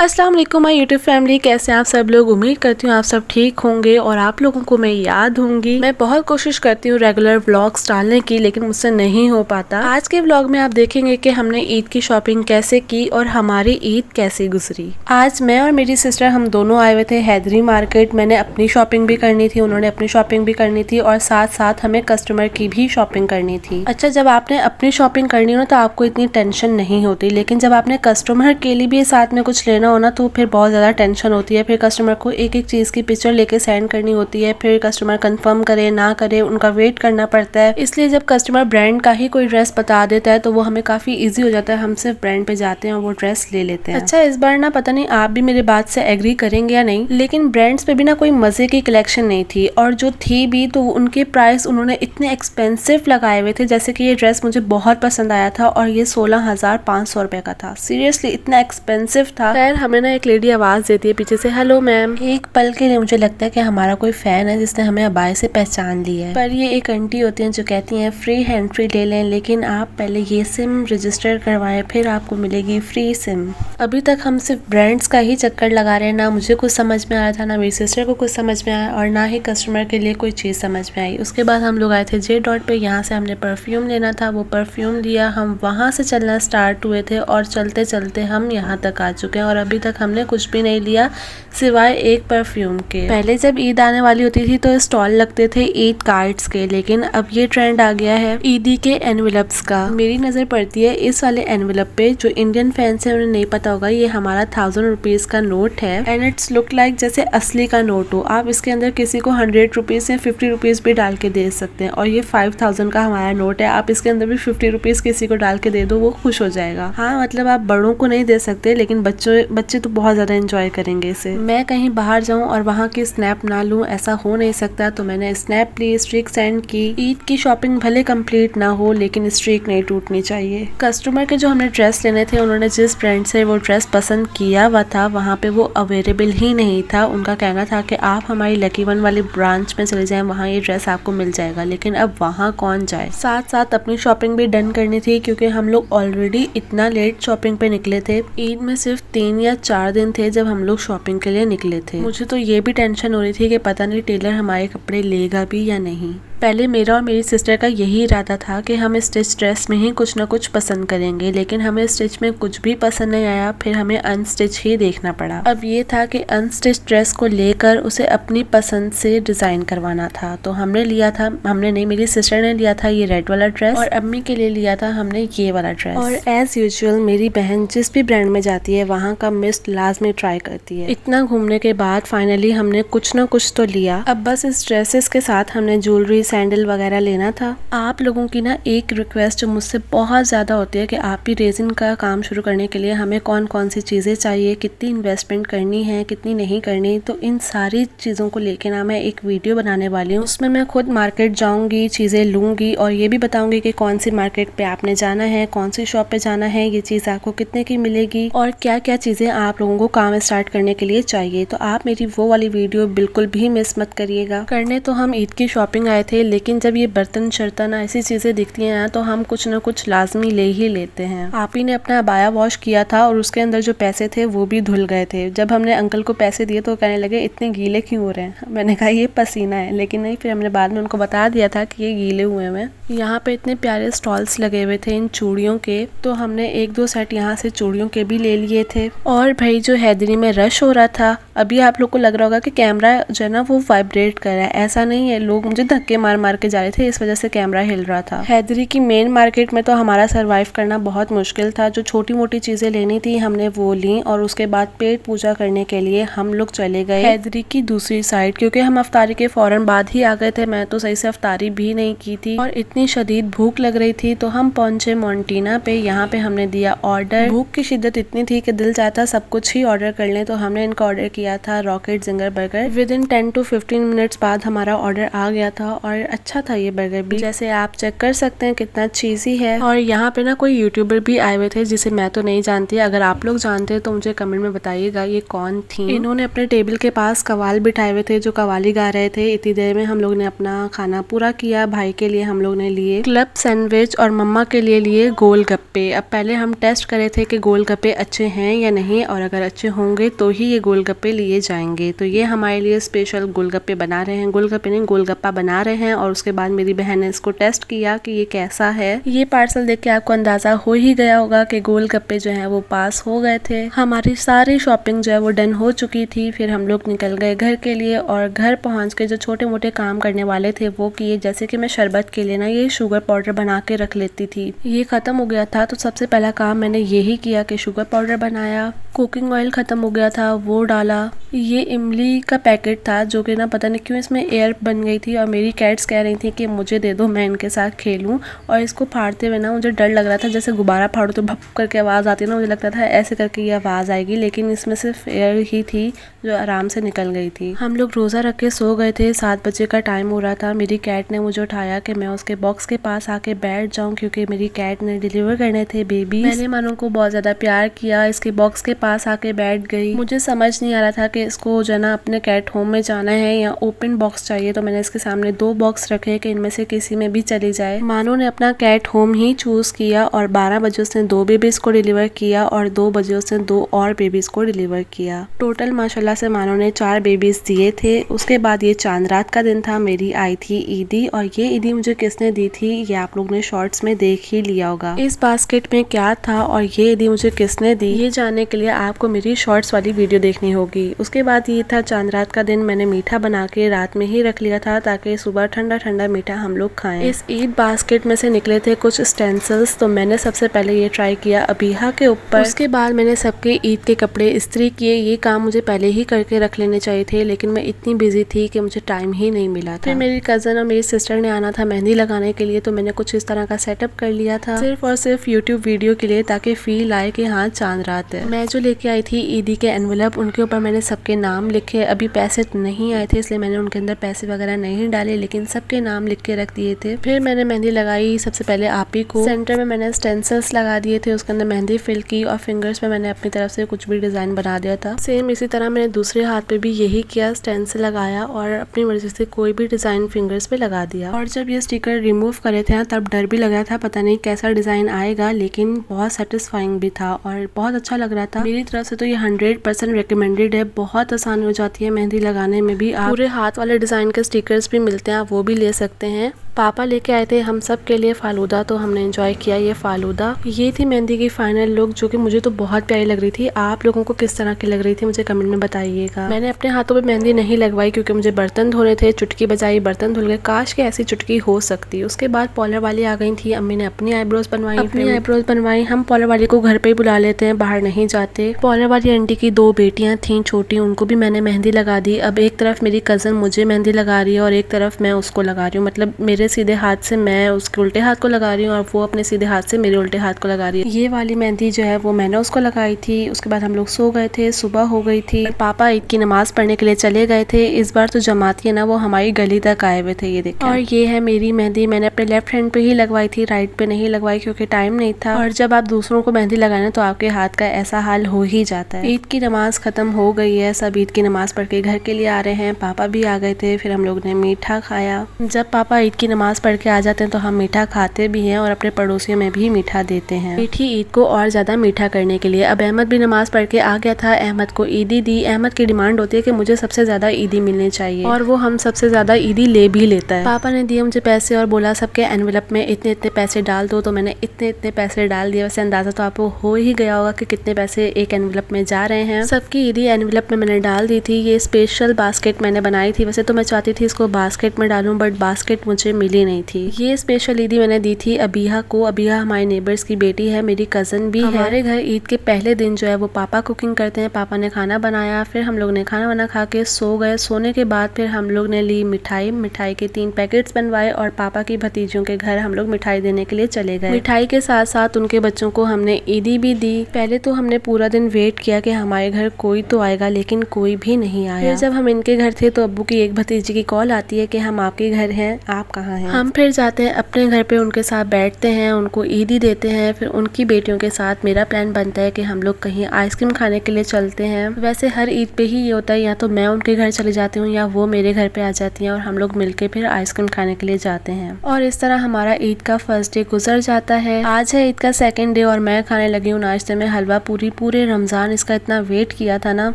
अस्सलाम वालेकुम my YouTube family, कैसे हैं आप सब लोग। उम्मीद करती हूँ आप सब ठीक होंगे और आप लोगों को मैं याद होंगी। मैं बहुत कोशिश करती हूँ रेगुलर व्लॉग्स डालने की, लेकिन मुझसे नहीं हो पाता। आज के व्लॉग में आप देखेंगे कि हमने ईद की शॉपिंग कैसे की और हमारी ईद कैसे गुजरी। आज मैं और मेरी सिस्टर हम दोनों आए हुए थे हैदरी मार्केट। मैंने अपनी शॉपिंग भी करनी थी, उन्होंने अपनी शॉपिंग भी करनी थी और साथ साथ हमें कस्टमर की भी शॉपिंग करनी थी। अच्छा, जब आपने अपनी शॉपिंग करनी हो ना तो आपको इतनी टेंशन नहीं होती, लेकिन जब आपने कस्टमर के लिए भी साथ में कुछ लेना हो ना तो फिर बहुत ज़्यादा टेंशन होती है। फिर कस्टमर को एक एक चीज़ की पिक्चर लेके सेंड करनी होती है, फिर कस्टमर कंफर्म करे ना करे उनका वेट करना पड़ता है। इसलिए जब कस्टमर ब्रांड का ही कोई ड्रेस बता देता है तो वो हमें काफ़ी ईजी हो जाता है, हम सिर्फ ब्रांड पे जाते हैं और वो ड्रेस ले लेते हैं। अच्छा, इस बार ना पता नहीं आप भी मेरी बात से एग्री करेंगे या नहीं, लेकिन ब्रांड्स पे भी ना कोई मज़े की कलेक्शन नहीं थी, और जो थी भी तो उनके प्राइस उन्होंने इतने एक्सपेंसिव लगाए हुए थे। जैसे कि ये ड्रेस मुझे बहुत पसंद आया था और ये 16,500 रुपए का था। सीरियसली इतना एक्सपेंसिव था। खैर, हमें ना एक लेडी आवाज देती है पीछे से, हेलो मैम। एक पल के लिए मुझे लगता है कि हमारा कोई फैन है जिसने हमें अबाई से पहचान लिया है, पर ये एक आंटी होती हैं जो कहती हैं फ्री एंट्री ले लें, लेकिन आप पहले ये सिम रजिस्टर करवाएं फिर आपको मिलेगी फ्री सिम। अभी तक हम सिर्फ ब्रांड्स का ही चक्कर लगा रहे हैं, ना मुझे कुछ समझ में आया था, ना मेरी सिस्टर को कुछ समझ में आया और ना ही कस्टमर के लिए कोई चीज़ समझ में आई। उसके बाद हम लोग आए थे जे डॉट पे, यहाँ से हमने परफ्यूम लेना था, वो परफ्यूम लिया, हम वहाँ से चलना स्टार्ट हुए थे और चलते चलते हम यहाँ तक आ चुके हैं और अभी तक हमने कुछ भी नहीं लिया सिवाय एक परफ्यूम के। पहले जब ईद आने वाली होती थी तो स्टॉल लगते थे ईद कार्ड्स के, लेकिन अब ये ट्रेंड आ गया है ईदी के एनवेलप्स का। मेरी नजर पड़ती है इस वाले एनवेलप पे, जो इंडियन फैंस है उन्हें नहीं पता होगा, ये हमारा 1000 रुपीज का नोट है एंड इट्स लुक लाइक जैसे असली का नोट हो। आप इसके अंदर किसी को 100 रुपीज या 50 रुपीज भी डाल के दे सकते हैं और ये 5000 का हमारा नोट है। आप इसके अंदर भी 50 रुपीज किसी को डाल के दे दो, वो खुश हो जाएगा। हाँ, मतलब आप बड़ों को नहीं दे सकते, लेकिन बच्चे तो बहुत ज्यादा एंजॉय करेंगे इसे। मैं कहीं बाहर जाऊं और वहां की स्नैप ना लूं, ऐसा हो नहीं सकता, तो मैंने स्नैप ली, स्ट्रीक सेंड की। ईद की शॉपिंग भले कंप्लीट ना हो लेकिन स्ट्रीक नहीं टूटनी चाहिए। कस्टमर के जो हमने ड्रेस लेने थे, उन्होंने जिस ब्रांड से वो ड्रेस पसंद किया हुआ था वहाँ पे वो अवेलेबल ही नहीं था। उनका कहना था कि आप हमारी लकी वन वाली ब्रांच में चले जाएं, वहाँ ये ड्रेस आपको मिल जाएगा, लेकिन अब वहाँ कौन जाए। साथ साथ अपनी शॉपिंग भी डन करनी थी क्योंकि हम लोग ऑलरेडी इतना लेट शॉपिंग पे निकले थे। ईद में सिर्फ 3 या 4 दिन थे जब हम लोग शॉपिंग के लिए निकले थे। मुझे तो ये भी टेंशन हो रही थी कि पता नहीं टेलर हमारे कपड़े लेगा भी या नहीं। पहले मेरा और मेरी सिस्टर का यही इरादा था कि हम स्टिच ड्रेस में ही कुछ ना कुछ पसंद करेंगे, लेकिन हमें स्टिच में कुछ भी पसंद नहीं आया, फिर हमें अनस्टिच ही देखना पड़ा। अब ये था कि अनस्टिच ड्रेस को लेकर उसे अपनी पसंद से डिजाइन करवाना था, तो हमने लिया था, हमने नहीं मेरी सिस्टर ने लिया था ये रेड वाला ड्रेस और अम्मी के लिए लिया था हमने ये वाला ड्रेस। और एज यूजुअल मेरी बहन जिस भी ब्रांड में जाती है वहाँ का मिस्ट लाजमी ट्राई करती है। इतना घूमने के बाद फाइनली हमने कुछ ना कुछ तो लिया। अब बस इस ड्रेसेस के साथ हमने ज्वेलरी सैंडल वगैरह लेना था। आप लोगों की ना एक रिक्वेस्ट जो मुझसे बहुत ज़्यादा होती है कि आप भी रेजिन का काम शुरू करने के लिए हमें कौन कौन सी चीज़ें चाहिए, कितनी इन्वेस्टमेंट करनी है, कितनी नहीं करनी, तो इन सारी चीज़ों को लेके ना मैं एक वीडियो बनाने वाली हूँ। उसमें मैं खुद मार्केट जाऊँगी, चीज़ें लूँगी और ये भी बताऊँगी कि कौन सी मार्केट पे आपने जाना है, कौन सी शॉप पे जाना है, ये चीज़ आपको कितने की मिलेगी और क्या क्या चीज़ें आप लोगों को काम स्टार्ट करने के लिए चाहिए। तो आप मेरी वो वाली वीडियो बिल्कुल भी मिस मत करिएगा। करने तो हम ईद की शॉपिंग आए थे, लेकिन जब ये बर्तन शर्तन ऐसी चीजें दिखती हैं तो हम कुछ ना कुछ लाजमी ले ही लेते हैं। आप ही ने अपना अबाया वॉश किया था और उसके अंदर जो पैसे थे वो भी धुल गए थे। जब हमने अंकल को पैसे दिए तो कहने लगे इतने गीले क्यों हो रहे हैं। मैंने कहा ये पसीना है, लेकिन नहीं, फिर हमने बाद में उनको बता दिया था कि ये गीले हुए हैं। यहाँ पे इतने प्यारे स्टॉल्स लगे हुए थे इन चूड़ियों के, तो हमने 1-2 सेट यहाँ से चूड़ियों के भी ले लिए थे। और भाई जो हैदरी में रश हो रहा था, अभी आप लोग को लग रहा होगा कि कैमरा जो है ना वो वाइब्रेट कर रहा है, ऐसा नहीं है, लोग मुझे धक्के मार मार के जा रहे थे, इस वजह से कैमरा हिल रहा था। हैदरी की मेन मार्केट में तो हमारा सरवाइव करना बहुत मुश्किल था। जो छोटी मोटी चीजें लेनी थी हमने वो ली और उसके बाद पेट पूजा करने के लिए हम लोग चले गए हैदरी की दूसरी साइड, क्योंकि हम अफ्तारी के फौरन बाद ही आ गए थे। मैं तो सही से अफ्तारी भी नहीं की थी और इतनी शदीद भूख लग रही थी, तो हम पहुंचे मोंटीना पे। यहाँ पे हमने दिया ऑर्डर। भूख की शिद्दत इतनी थी कि दिल चाहता सब कुछ ही ऑर्डर कर लें, तो हमने इनका ऑर्डर किया था rocket ginger burger. With in 10 to 15 minutes बाद हमारा ऑर्डर आ गया था और और अच्छा था ये बर्गर भी, जैसे आप चेक कर सकते हैं कितना चीज़ी है। और यहाँ पे ना कोई यूट्यूबर भी आए हुए थे जिसे मैं तो नहीं जानती, अगर आप लोग जानते हैं तो मुझे कमेंट में बताइएगा ये कौन थी। इन्होंने अपने टेबल के पास कवाल बिठाए हुए थे जो कवाली गा रहे थे। इतनी देर में हम लोग ने अपना खाना पूरा किया। भाई के लिए हम लोग ने लिए क्लब सैंडविच और मम्मा के लिए गोलगप्पे। अब पहले हम टेस्ट करे थे कि गोलगप्पे अच्छे हैं या नहीं, और अगर अच्छे होंगे तो ही ये गोलगप्पे लिए जाएंगे। तो ये हमारे लिए स्पेशल गोलगप्पे बना रहे हैं, गोलगप्पे नहीं गोलगप्पा बना रहे हैं। और उसके बाद मेरी बहन ने इसको टेस्ट किया कि ये कैसा है। ये पार्सल देख के आपको अंदाजा हो ही गया होगा कि गोलगप्पे जो है वो पास हो गए थे। हमारी सारी शॉपिंग जो है वो डन हो चुकी थी। फिर हम लोग निकल गए घर के लिए, और घर पहुंच के जो छोटे मोटे काम करने वाले थे वो किए। जैसे कि मैं शरबत के लिए ना ये शुगर पाउडर बना के रख लेती थी, ये खत्म हो गया था तो सबसे पहला काम मैंने यही किया कि शुगर पाउडर बनाया। कुकिंग ऑयल खत्म हो गया था वो डाला। ये इमली का पैकेट था जो कि ना पता नहीं क्यों इसमें एयर बन गई थी, और मेरी कैट्स कह रही थी कि मुझे दे दो मैं इनके साथ खेलूं। और इसको फाड़ते हुए ना मुझे डर लग रहा था, जैसे गुब्बारा फाड़ो तो भप करके आवाज़ आती है ना, मुझे लगता था ऐसे करके ये आवाज़ आएगी, लेकिन इसमें सिर्फ एयर ही थी जो आराम से निकल गई थी। हम लोग रोज़ा रख के सो गए थे। 7 बजे का टाइम हो रहा था। मेरी कैट ने मुझे उठाया कि मैं उसके बॉक्स के पास आके बैठ जाऊं, क्योंकि मेरी कैट ने डिलीवर करने थे बेबी। मैंने मानो को बहुत ज़्यादा प्यार किया, इसके बॉक्स के पास आके बैठ गई। मुझे समझ नहीं आ रहा था कि इसको जो ना अपने कैट होम में जाना है या ओपन बॉक्स चाहिए, तो मैंने इसके सामने 2 बॉक्स रखे कि इनमें से किसी में भी चली जाए। मानो ने अपना कैट होम ही चूज किया, और 12 बजे उसने 2 बेबीज को डिलीवर किया, और 2 बजे उसने 2 और बेबीज को डिलीवर किया। टोटल माशाल्लाह से मानो ने 4 बेबीज दिए थे। उसके बाद ये चांद रात का दिन था, मेरी आई थी ईदी, और ये ईदी मुझे किसने दी थी ये आप लोग ने शॉर्ट्स में देख ही लिया होगा। इस बास्केट में क्या था और ये ईदी मुझे किसने दी, ये जानने के लिए आपको मेरी शॉर्ट्स वाली वीडियो देखनी होगी। उसके बाद ये था चांद रात का दिन। मैंने मीठा बना के रात में ही रख लिया था ताकि सुबह ठंडा ठंडा मीठा हम लोग खाएं। इस ईद बास्केट में से निकले थे कुछ स्टेंसिल्स, तो मैंने सबसे पहले ये ट्राई किया अबीहा के ऊपर। उसके बाद मैंने सबके ईद के कपड़े इस्त्री किए। ये काम मुझे पहले ही करके रख लेने चाहिए थे, लेकिन मैं इतनी बिजी थी कि मुझे टाइम ही नहीं मिला था। फिर मेरी कजन और मेरी सिस्टर ने आना था मेहंदी लगाने के लिए, तो मैंने कुछ इस तरह का सेटअप कर लिया था सिर्फ और सिर्फ यूट्यूब वीडियो के लिए, ताकि फील आए कि हाँ चांद रात है। मैं जो लेके आई थी ईदी के एनवेलप, उनके ऊपर मैंने सबके नाम लिखे। अभी पैसे नहीं आए थे इसलिए मैंने उनके अंदर पैसे वगैरह नहीं डाले, लेकिन सबके नाम लिख के रख दिए थे। फिर मैंने मेहंदी लगाई सबसे पहले आप ही को। सेंटर में मैंने स्टेंसिल्स लगा दिए थे, उसके अंदर मेहंदी फिल की, और फिंगर्स पे मैंने अपनी तरफ से कुछ भी डिजाइन बना दिया था। सेम इसी तरह मैंने दूसरे हाथ पे भी यही किया, स्टेंसिल लगाया और अपनी मर्जी से कोई भी डिजाइन फिंगर्स पे लगा दिया। और जब ये स्टिकर रिमूव करे थे तब डर भी लग रहा था, पता नहीं कैसा डिजाइन आएगा, लेकिन बहुत सेटिस्फाइंग भी था और बहुत अच्छा लग रहा था। मेरी तरफ से तो ये 100% रिकमेंडेड है। बहुत आसान हो जाती है मेहंदी लगाने में भी। आप पूरे हाथ वाले डिजाइन के स्टिकर्स भी मिलते हैं, आप वो भी ले सकते हैं। पापा लेके आए थे हम सब के लिए फालूदा, तो हमने एंजॉय किया ये फालूदा। ये थी मेहंदी की फाइनल लुक, जो कि मुझे तो बहुत प्यारी लग रही थी। आप लोगों को किस तरह की लग रही थी मुझे कमेंट में बताइएगा। मैंने अपने हाथों पे मेहंदी नहीं लगवाई क्योंकि मुझे बर्तन धोने थे। चुटकी बजाई, बर्तन धुल गए। काश के ऐसी चुटकी हो सकती। उसके बाद पॉलर वाली आ गई थी। अम्मी ने अपनी आईब्रोज बनवाई। हम पॉलर वाली को घर पे ही बुला लेते हैं, बाहर नहीं जाते। पॉलर वाली आंटी की 2 बेटियां थी छोटी, उनको भी मैंने मेहंदी लगा दी। अब एक तरफ मेरी कजन मुझे मेहंदी लगा रही है और एक तरफ मैं उसको लगा रही हूँ, मतलब मेरे सीधे हाथ से मैं उसके उल्टे हाथ को लगा रही हूँ और वो अपने सीधे हाथ से मेरे उल्टे हाथ को लगा रही है। ये वाली मेहंदी जो है वो मैंने उसको लगाई थी। उसके बाद हम लोग सो गए थे, सुबह हो गई थी। पापा ईद की नमाज पढ़ने के लिए चले गए थे। इस बार तो जमाती है ना, वो हमारी गली तक आए हुए थे, ये देखिए। और ये है मेरी मेहंदी, मैंने अपने लेफ्ट हैंड पे ही लगवाई थी, राइट पे नहीं लगवाई क्योंकि टाइम नहीं था। और जब आप दूसरों को मेहंदी लगाना तो आपके हाथ का ऐसा हाल हो ही जाता है। ईद की नमाज खत्म हो गई है, सब ईद की नमाज पढ़ के घर के लिए आ रहे हैं। पापा भी आ गए थे। फिर हम लोग ने मीठा खाया। जब पापा ईद की नमाज पढ़ के आ जाते हैं तो हम मीठा खाते भी हैं और अपने पड़ोसियों में भी मीठा देते हैं, मीठी ईद को और ज्यादा मीठा करने के लिए। अब अहमद भी नमाज पढ़ के आ गया था। अहमद को ईदी दी। अहमद की डिमांड होती है कि मुझे सबसे ज्यादा ईदी मिलनी चाहिए, और वो हम सबसे ज्यादा ईदी ले भी लेता है। पापा ने दिए मुझे पैसे और बोला सबके एनवेलप में इतने इतने पैसे डाल दो, तो मैंने इतने इतने पैसे डाल दिए। वैसे अंदाजा तो आपको हो ही गया होगा कि कितने पैसे एक एनवेलप में जा रहे हैं। सबकी ईदी एनवेलप में मैंने डाल दी थी। ये स्पेशल बास्केट मैंने बनाई थी। वैसे तो मैं चाहती थी इसको बास्केट में डालूं, बट बास्केट मुझे मिली नहीं थी। ये स्पेशल ईदी मैंने दी थी अबिहा को। अबिहा हमारे नेबर्स की बेटी है, मेरी कजन भी है। हमारे घर ईद के पहले दिन जो है वो पापा कुकिंग करते हैं। पापा ने खाना बनाया, फिर हम लोग ने खाना वाना खा के सो गए। सोने के बाद फिर हम लोग ने ली मिठाई। मिठाई के 3 पैकेट्स बनवाए और पापा की भतीजियों के घर हम लोग मिठाई देने के लिए चले गए। मिठाई के साथ साथ उनके बच्चों को हमने ईदी भी दी। पहले तो हमने पूरा दिन वेट किया कि हमारे घर कोई तो आएगा, लेकिन कोई भी नहीं आया। फिर जब हम इनके घर थे तो अब्बू की एक भतीजी की कॉल आती है कि हम आपके घर हैं, आप कहाँ हैं। हम फिर जाते हैं अपने घर पे, उनके साथ बैठते हैं, उनको ईदी देते हैं। फिर उनकी बेटियों के साथ मेरा प्लान बनता है कि हम लोग कहीं आइसक्रीम खाने के लिए चलते हैं। वैसे हर ईद पे ही ये होता है, या तो मैं उनके घर चली जाती हूँ या वो मेरे घर पे आ जाती हैं और हम लोग मिलके फिर आइसक्रीम खाने के लिए जाते हैं। और इस तरह हमारा ईद का फर्स्ट डे गुजर जाता है। आज है ईद का सेकंड डे और मैं खाने लगी हूँ नाश्ते में हलवा पूरी। पूरे रमजान इसका इतना वेट किया था ना।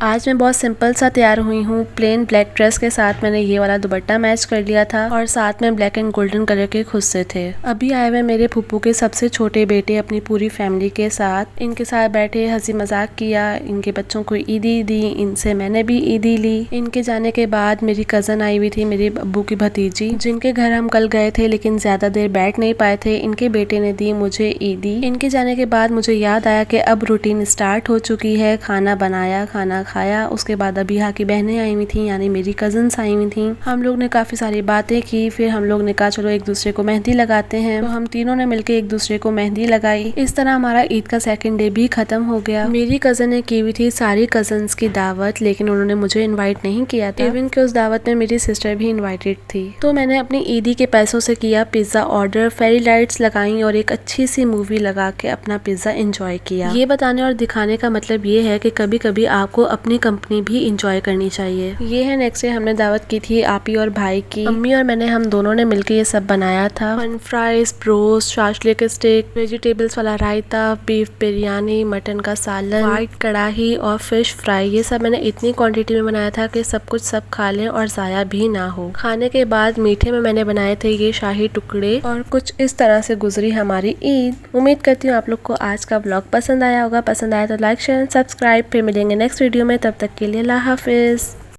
आज मैं बहुत सिंपल सा तैयार हुई हूँ, प्लेन ब्लैक ड्रेस के साथ मैंने ये वाला दुपट्टा मैच कर लिया था और साथ में ब्लैक एंड गोल्डन कलर के खुस्से थे। अभी आए हुए मेरे फूफू के सबसे छोटे बेटे अपनी पूरी फैमिली के साथ, इनके साथ बैठे हंसी मजाक किया, इनके बच्चों को ईदी दी, इनसे मैंने भी ईदी ली। इनके जाने के बाद मेरी कजन आई हुई थी, मेरी अब्बू की भतीजी, जिनके घर हम कल गए थे लेकिन ज्यादा देर बैठ नहीं पाए थे। इनके बेटे ने दी मुझे ईदी। इनके जाने के बाद मुझे याद आया कि अब रूटीन स्टार्ट हो चुकी है। खाना बनाया, खाना खाया, उसके बाद अबिहा की बहनें आई हुई थी, यानी मेरी कजन्स आई हुई थी। हम लोग ने काफी सारी बातें की। फिर हम लोग ने कहा चलो एक दूसरे को मेहंदी लगाते हैं, तो हम तीनों ने मिलकर एक दूसरे को मेहंदी लगाई। इस तरह हमारा ईद का सेकंड डे भी खत्म हो गया। मेरी कजन ने की हुई थी सारी कजन्स की दावत, लेकिन उन्होंने मुझे इन्वाइट नहीं किया था। इवन कि उस दावत में मेरी सिस्टर भी इन्वाइटेड थी। तो मैंने अपनी ईदी के पैसों से किया पिज्जा ऑर्डर, फेरी लाइट्स लगाई और एक अच्छी सी मूवी लगा के अपना पिज्जा एंजॉय किया। ये बताने और दिखाने का मतलब ये है कि कभी कभी आपको अपनी कंपनी भी इंजॉय करनी चाहिए। ये है नेक्स्ट डे हमने दावत की थी आपी और भाई की। अम्मी और मैंने, हम दोनों ने मिलकर ये सब बनाया था। Fun fries, broast, shashlik stick, vegetables वाला रायता, बीफ बिरयानी, मटन का सालन, व्हाइट कढ़ाई और फिश फ्राई। ये सब मैंने इतनी क्वांटिटी में बनाया था कि सब कुछ सब खा लें और जाया भी ना हो। खाने के बाद मीठे में मैंने बनाए थे ये शाही टुकड़े और कुछ इस तरह से गुजरी हमारी ईद। उम्मीद करती हूँ आप लोग को आज का व्लॉग पसंद आया होगा। पसंद आया तो लाइक शेयर सब्सक्राइब। फिर मिलेंगे नेक्स्ट वीडियो में, तब तक के लिए अल्लाह हाफिज।